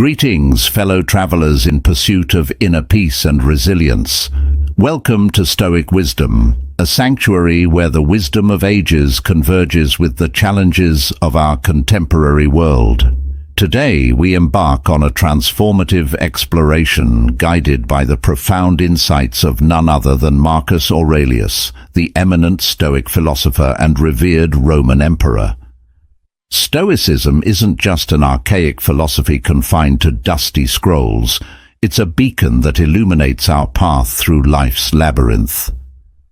Greetings, fellow travelers in pursuit of inner peace and resilience. Welcome to Stoic Wisdom, a sanctuary where the wisdom of ages converges with the challenges of our contemporary world. Today we embark on a transformative exploration guided by the profound insights of none other than Marcus Aurelius, the eminent Stoic philosopher and revered Roman emperor. Stoicism isn't just an archaic philosophy confined to dusty scrolls. It's a beacon that illuminates our path through life's labyrinth.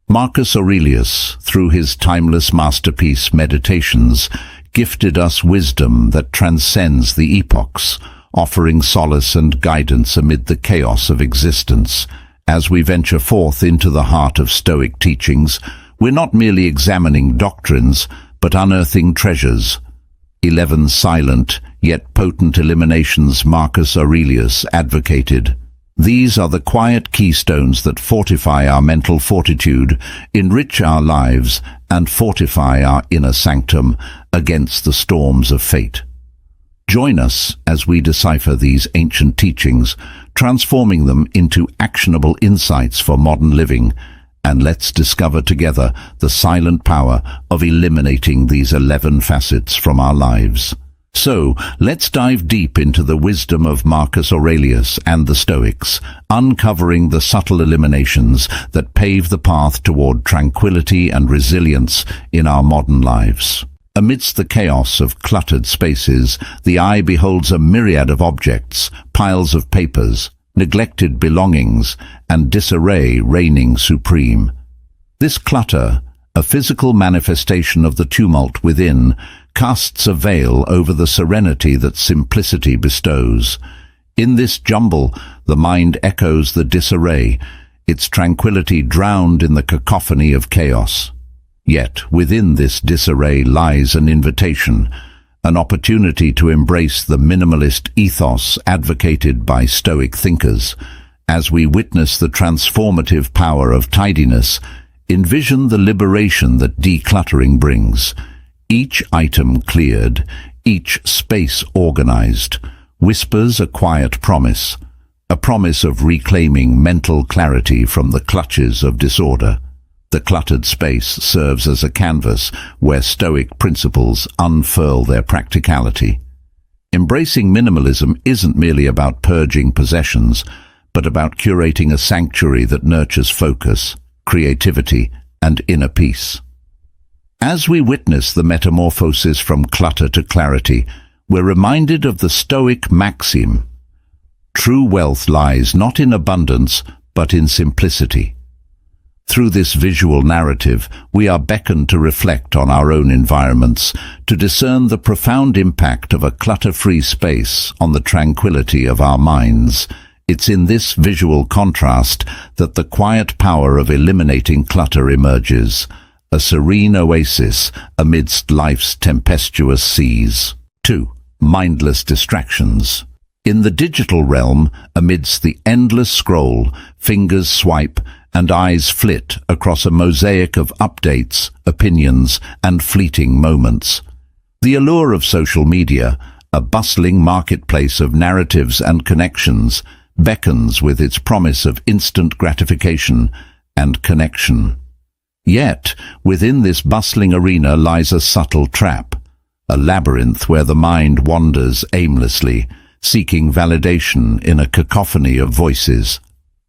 Marcus Aurelius, through his timeless masterpiece Meditations, gifted us wisdom that transcends the epochs, offering solace and guidance amid the chaos of existence. As we venture forth into the heart of Stoic teachings, we're not merely examining doctrines, but unearthing treasures. 11 silent, yet potent eliminations Marcus Aurelius advocated. These are the quiet keystones that fortify our mental fortitude, enrich our lives, and fortify our inner sanctum against the storms of fate. Join us as we decipher these ancient teachings, transforming them into actionable insights for modern living, and let's discover together the silent power of eliminating these 11 facets from our lives. So, let's dive deep into the wisdom of Marcus Aurelius and the Stoics, uncovering the subtle eliminations that pave the path toward tranquility and resilience in our modern lives. Amidst the chaos of cluttered spaces, the eye beholds a myriad of objects, piles of papers, neglected belongings, and disarray reigning supreme. This clutter, a physical manifestation of the tumult within, casts a veil over the serenity that simplicity bestows. In this jumble, the mind echoes the disarray, its tranquility drowned in the cacophony of chaos. Yet, within this disarray lies an invitation, an opportunity to embrace the minimalist ethos advocated by Stoic thinkers. As we witness the transformative power of tidiness, envision the liberation that decluttering brings. Each item cleared, each space organized, whispers a quiet promise, a promise of reclaiming mental clarity from the clutches of disorder. The cluttered space serves as a canvas where Stoic principles unfurl their practicality. Embracing minimalism isn't merely about purging possessions, but about curating a sanctuary that nurtures focus, creativity, and inner peace. As we witness the metamorphosis from clutter to clarity, we're reminded of the Stoic maxim: true wealth lies not in abundance, but in simplicity. Through this visual narrative, we are beckoned to reflect on our own environments, to discern the profound impact of a clutter-free space on the tranquility of our minds. It's in this visual contrast that the quiet power of eliminating clutter emerges, a serene oasis amidst life's tempestuous seas. 2. Mindless distractions. In the digital realm, amidst the endless scroll, fingers swipe and eyes flit across a mosaic of updates, opinions, and fleeting moments. The allure of social media, a bustling marketplace of narratives and connections, beckons with its promise of instant gratification and connection. Yet, within this bustling arena lies a subtle trap, a labyrinth where the mind wanders aimlessly, seeking validation in a cacophony of voices.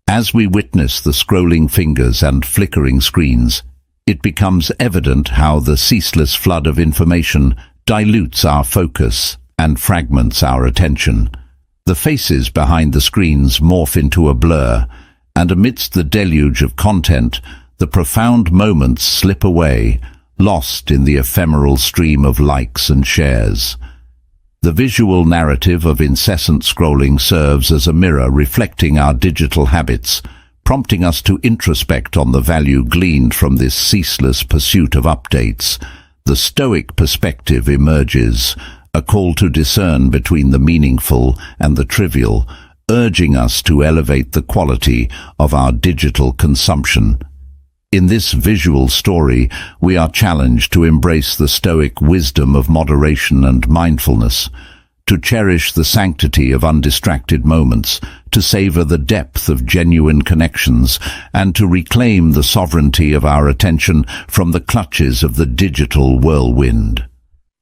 As we witness the scrolling fingers and flickering screens, it becomes evident how the ceaseless flood of information dilutes our focus and fragments our attention. The faces behind the screens morph into a blur, and amidst the deluge of content, the profound moments slip away, lost in the ephemeral stream of likes and shares. The visual narrative of incessant scrolling serves as a mirror reflecting our digital habits, prompting us to introspect on the value gleaned from this ceaseless pursuit of updates. The Stoic perspective emerges, a call to discern between the meaningful and the trivial, urging us to elevate the quality of our digital consumption. In this visual story, we are challenged to embrace the Stoic wisdom of moderation and mindfulness, to cherish the sanctity of undistracted moments, to savor the depth of genuine connections, and to reclaim the sovereignty of our attention from the clutches of the digital whirlwind.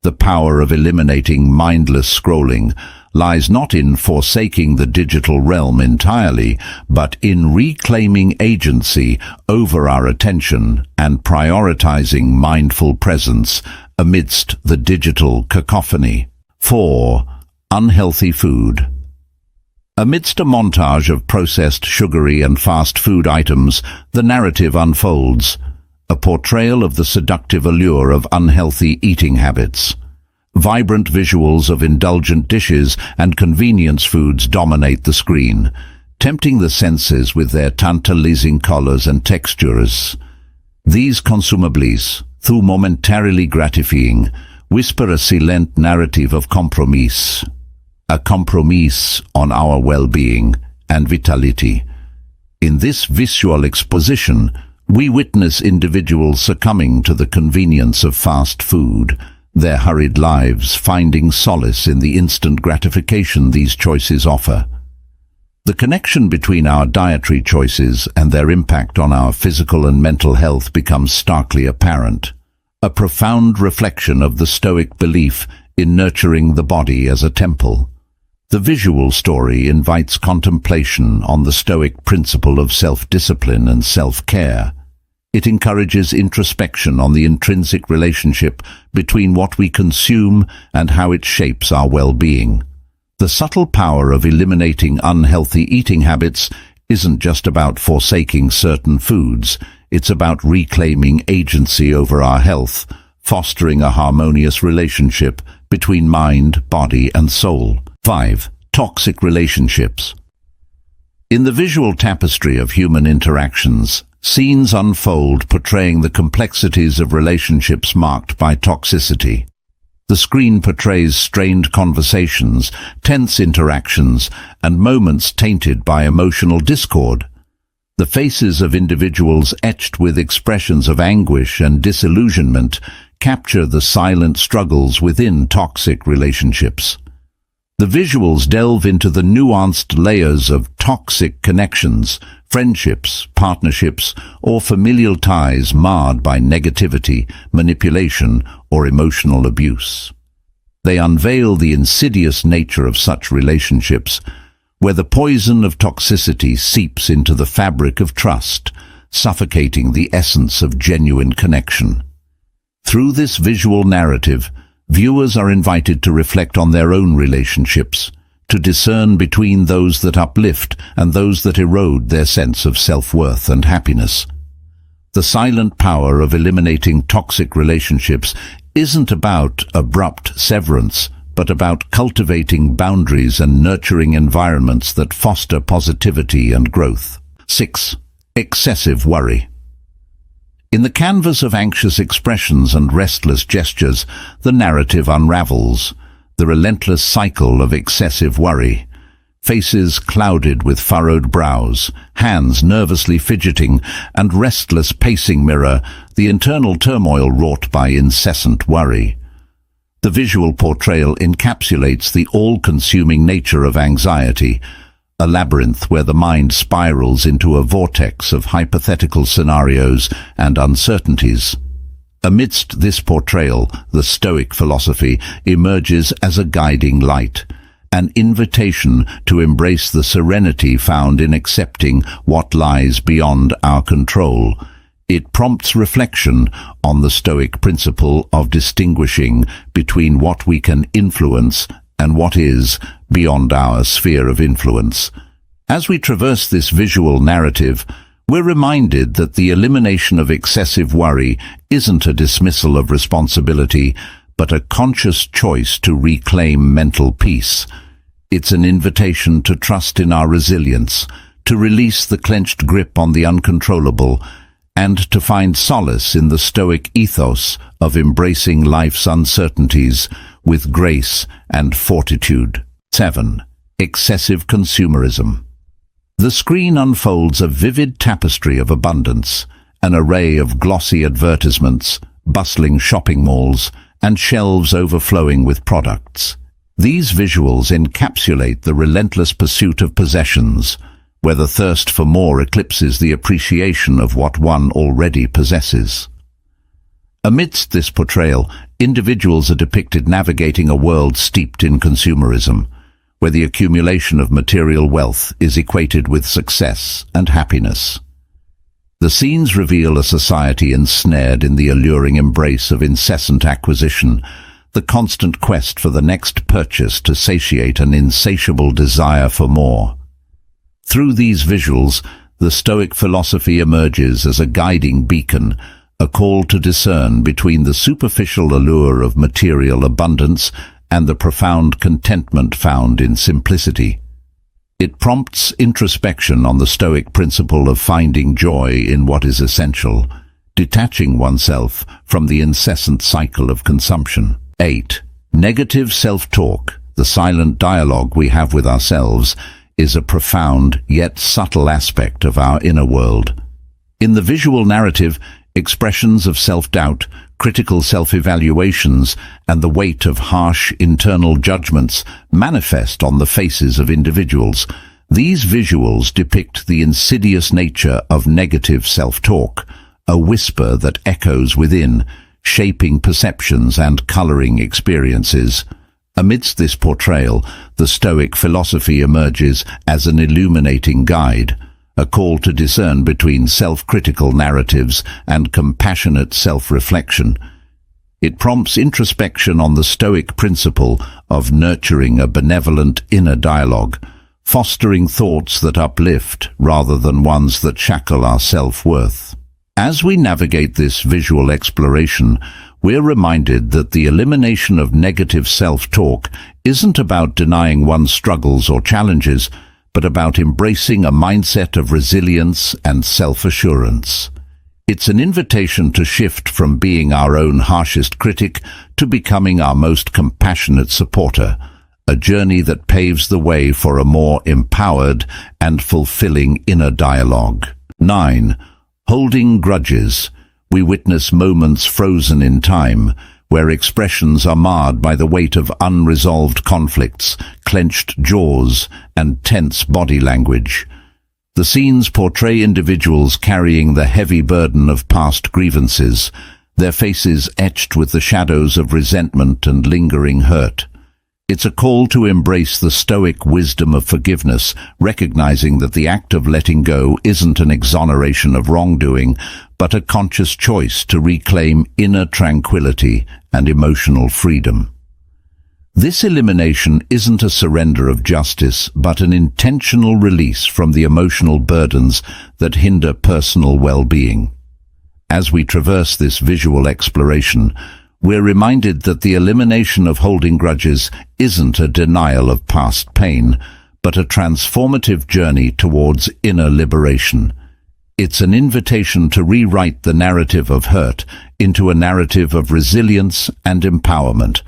The power of eliminating mindless scrolling lies not in forsaking the digital realm entirely, but in reclaiming agency over our attention and prioritizing mindful presence amidst the digital cacophony. 4. Unhealthy food. Amidst a montage of processed, sugary and fast food items, the narrative unfolds, a portrayal of the seductive allure of unhealthy eating habits. Vibrant visuals of indulgent dishes and convenience foods dominate the screen, tempting the senses with their tantalizing colors and textures. These consumables, though momentarily gratifying, whisper a silent narrative of compromise, a compromise on our well-being and vitality. In this visual exposition, we witness individuals succumbing to the convenience of fast food, their hurried lives finding solace in the instant gratification these choices offer. The connection between our dietary choices and their impact on our physical and mental health becomes starkly apparent, a profound reflection of the Stoic belief in nurturing the body as a temple. The visual story invites contemplation on the Stoic principle of self-discipline and self-care. It encourages introspection on the intrinsic relationship between what we consume and how it shapes our well-being. The subtle power of eliminating unhealthy eating habits isn't just about forsaking certain foods, it's about reclaiming agency over our health, fostering a harmonious relationship between mind, body, and soul. 5. Toxic relationships. In the visual tapestry of human interactions, scenes unfold portraying the complexities of relationships marked by toxicity. The screen portrays strained conversations, tense interactions, and moments tainted by emotional discord. The faces of individuals etched with expressions of anguish and disillusionment capture the silent struggles within toxic relationships. The visuals delve into the nuanced layers of toxic connections, friendships, partnerships, or familial ties marred by negativity, manipulation, or emotional abuse. They unveil the insidious nature of such relationships, where the poison of toxicity seeps into the fabric of trust, suffocating the essence of genuine connection. Through this visual narrative, viewers are invited to reflect on their own relationships, to discern between those that uplift and those that erode their sense of self-worth and happiness. The silent power of eliminating toxic relationships isn't about abrupt severance, but about cultivating boundaries and nurturing environments that foster positivity and growth. 6. Excessive worry. In the canvas of anxious expressions and restless gestures, the narrative unravels, the relentless cycle of excessive worry. Faces clouded with furrowed brows, hands nervously fidgeting, and restless pacing mirror the internal turmoil wrought by incessant worry. The visual portrayal encapsulates the all-consuming nature of anxiety, a labyrinth where the mind spirals into a vortex of hypothetical scenarios and uncertainties. Amidst this portrayal, the Stoic philosophy emerges as a guiding light, an invitation to embrace the serenity found in accepting what lies beyond our control. It prompts reflection on the Stoic principle of distinguishing between what we can influence and what is beyond our sphere of influence. As we traverse this visual narrative, we're reminded that the elimination of excessive worry isn't a dismissal of responsibility, but a conscious choice to reclaim mental peace. It's an invitation to trust in our resilience, to release the clenched grip on the uncontrollable, and to find solace in the Stoic ethos of embracing life's uncertainties with grace and fortitude. 7. Excessive consumerism. The screen unfolds a vivid tapestry of abundance, an array of glossy advertisements, bustling shopping malls, and shelves overflowing with products. These visuals encapsulate the relentless pursuit of possessions, where the thirst for more eclipses the appreciation of what one already possesses. Amidst this portrayal, individuals are depicted navigating a world steeped in consumerism, where the accumulation of material wealth is equated with success and happiness. The scenes reveal a society ensnared in the alluring embrace of incessant acquisition, the constant quest for the next purchase to satiate an insatiable desire for more. Through these visuals, the Stoic philosophy emerges as a guiding beacon, a call to discern between the superficial allure of material abundance and the profound contentment found in simplicity. It prompts introspection on the Stoic principle of finding joy in what is essential, detaching oneself from the incessant cycle of consumption. 8. Negative self-talk, the silent dialogue we have with ourselves, is a profound yet subtle aspect of our inner world. In the visual narrative, expressions of self-doubt, critical self-evaluations, and the weight of harsh internal judgments manifest on the faces of individuals. These visuals depict the insidious nature of negative self-talk, a whisper that echoes within, shaping perceptions and coloring experiences. Amidst this portrayal, the Stoic philosophy emerges as an illuminating guide, a call to discern between self-critical narratives and compassionate self-reflection. It prompts introspection on the Stoic principle of nurturing a benevolent inner dialogue, fostering thoughts that uplift rather than ones that shackle our self-worth. As we navigate this visual exploration, we're reminded that the elimination of negative self-talk isn't about denying one's struggles or challenges, but about embracing a mindset of resilience and self-assurance. It's an invitation to shift from being our own harshest critic to becoming our most compassionate supporter, a journey that paves the way for a more empowered and fulfilling inner dialogue. 9. Holding grudges. We witness moments frozen in time, where expressions are marred by the weight of unresolved conflicts, clenched jaws, and tense body language. The scenes portray individuals carrying the heavy burden of past grievances, their faces etched with the shadows of resentment and lingering hurt. It's a call to embrace the Stoic wisdom of forgiveness, recognizing that the act of letting go isn't an exoneration of wrongdoing, but a conscious choice to reclaim inner tranquility and emotional freedom. This elimination isn't a surrender of justice, but an intentional release from the emotional burdens that hinder personal well-being. As we traverse this visual exploration, we're reminded that the elimination of holding grudges isn't a denial of past pain, but a transformative journey towards inner liberation. It's an invitation to rewrite the narrative of hurt into a narrative of resilience and empowerment,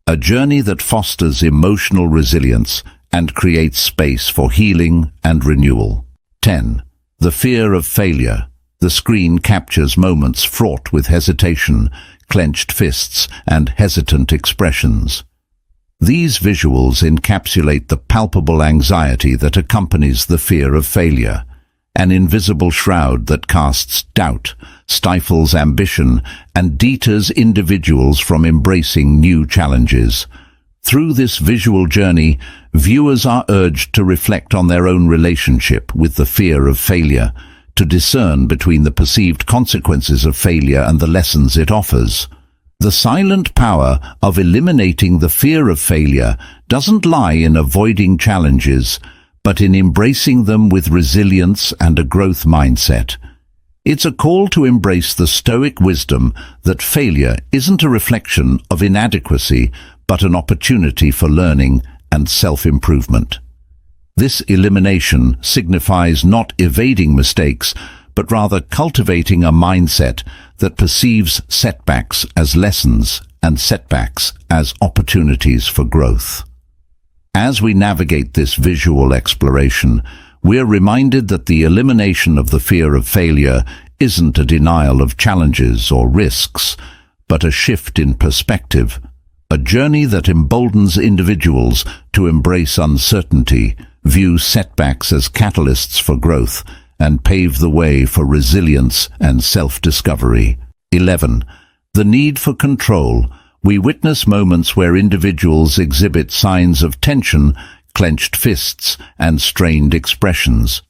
a journey that fosters emotional resilience and creates space for healing and renewal. 10. The fear of failure. The screen captures moments fraught with hesitation, clenched fists, and hesitant expressions. These visuals encapsulate the palpable anxiety that accompanies the fear of failure, an invisible shroud that casts doubt, stifles ambition, and deters individuals from embracing new challenges. Through this visual journey, viewers are urged to reflect on their own relationship with the fear of failure, to discern between the perceived consequences of failure and the lessons it offers. The silent power of eliminating the fear of failure doesn't lie in avoiding challenges, but in embracing them with resilience and a growth mindset. It's a call to embrace the Stoic wisdom that failure isn't a reflection of inadequacy, but an opportunity for learning and self-improvement. This elimination signifies not evading mistakes, but rather cultivating a mindset that perceives setbacks as lessons and setbacks as opportunities for growth. As we navigate this visual exploration, we're reminded that the elimination of the fear of failure isn't a denial of challenges or risks, but a shift in perspective, a journey that emboldens individuals to embrace uncertainty, view setbacks as catalysts for growth, and pave the way for resilience and self-discovery. 11. The need for control. We witness moments where individuals exhibit signs of tension, clenched fists, and strained expressions.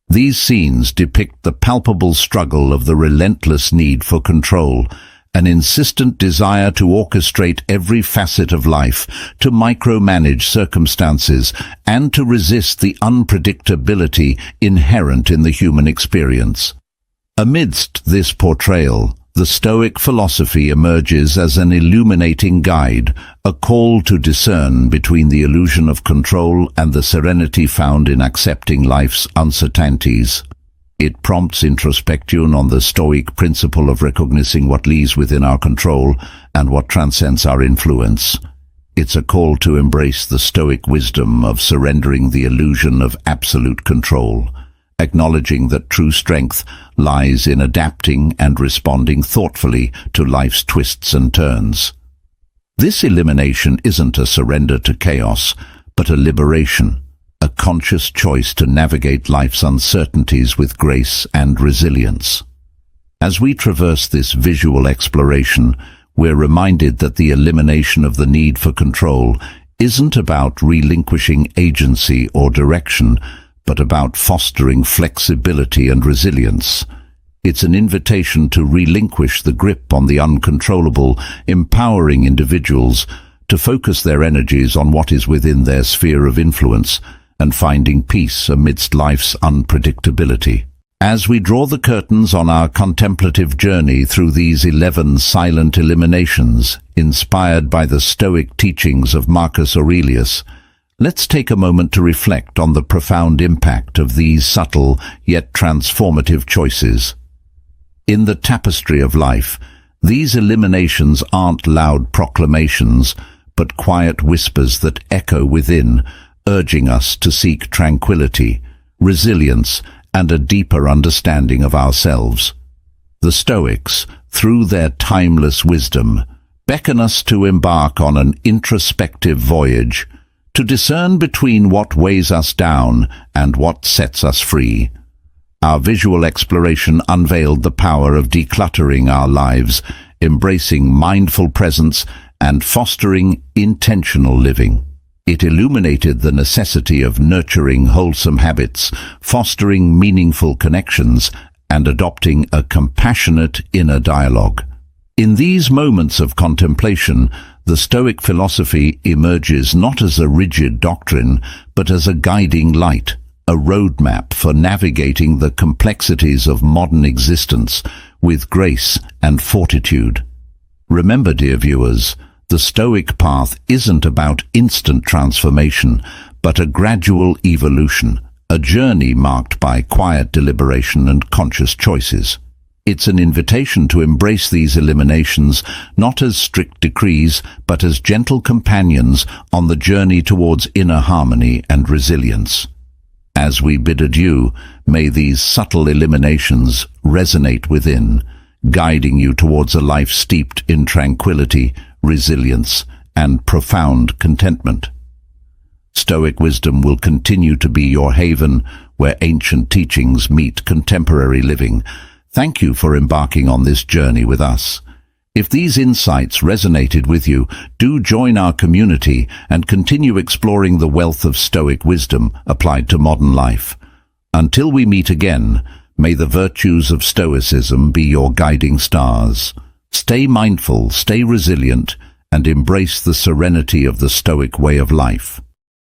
These scenes depict the palpable struggle of the relentless need for control, an insistent desire to orchestrate every facet of life, to micromanage circumstances, and to resist the unpredictability inherent in the human experience. Amidst this portrayal, the Stoic philosophy emerges as an illuminating guide, a call to discern between the illusion of control and the serenity found in accepting life's uncertainties. It prompts introspection on the Stoic principle of recognizing what lies within our control and what transcends our influence. It's a call to embrace the Stoic wisdom of surrendering the illusion of absolute control, acknowledging that true strength lies in adapting and responding thoughtfully to life's twists and turns. This elimination isn't a surrender to chaos, but a liberation, a conscious choice to navigate life's uncertainties with grace and resilience. As we traverse this visual exploration, we're reminded that the elimination of the need for control isn't about relinquishing agency or direction, but about fostering flexibility and resilience. It's an invitation to relinquish the grip on the uncontrollable, empowering individuals to focus their energies on what is within their sphere of influence and finding peace amidst life's unpredictability. As we draw the curtains on our contemplative journey through these 11 silent eliminations, inspired by the Stoic teachings of Marcus Aurelius, let's take a moment to reflect on the profound impact of these subtle yet transformative choices. In the tapestry of life, these eliminations aren't loud proclamations, but quiet whispers that echo within, urging us to seek tranquility, resilience, and a deeper understanding of ourselves. The Stoics, through their timeless wisdom, beckon us to embark on an introspective voyage, to discern between what weighs us down and what sets us free. Our visual exploration unveiled the power of decluttering our lives, embracing mindful presence, and fostering intentional living. It illuminated the necessity of nurturing wholesome habits, fostering meaningful connections, and adopting a compassionate inner dialogue. In these moments of contemplation, the Stoic philosophy emerges not as a rigid doctrine, but as a guiding light, a roadmap for navigating the complexities of modern existence with grace and fortitude. Remember, dear viewers, the Stoic path isn't about instant transformation, but a gradual evolution, a journey marked by quiet deliberation and conscious choices. It's an invitation to embrace these eliminations not as strict decrees, but as gentle companions on the journey towards inner harmony and resilience. As we bid adieu, may these subtle eliminations resonate within, guiding you towards a life steeped in tranquility, resilience, and profound contentment. Stoic wisdom will continue to be your haven where ancient teachings meet contemporary living. Thank you for embarking on this journey with us. If these insights resonated with you, do join our community and continue exploring the wealth of Stoic wisdom applied to modern life. Until we meet again, may the virtues of Stoicism be your guiding stars. Stay mindful, stay resilient, and embrace the serenity of the Stoic way of life.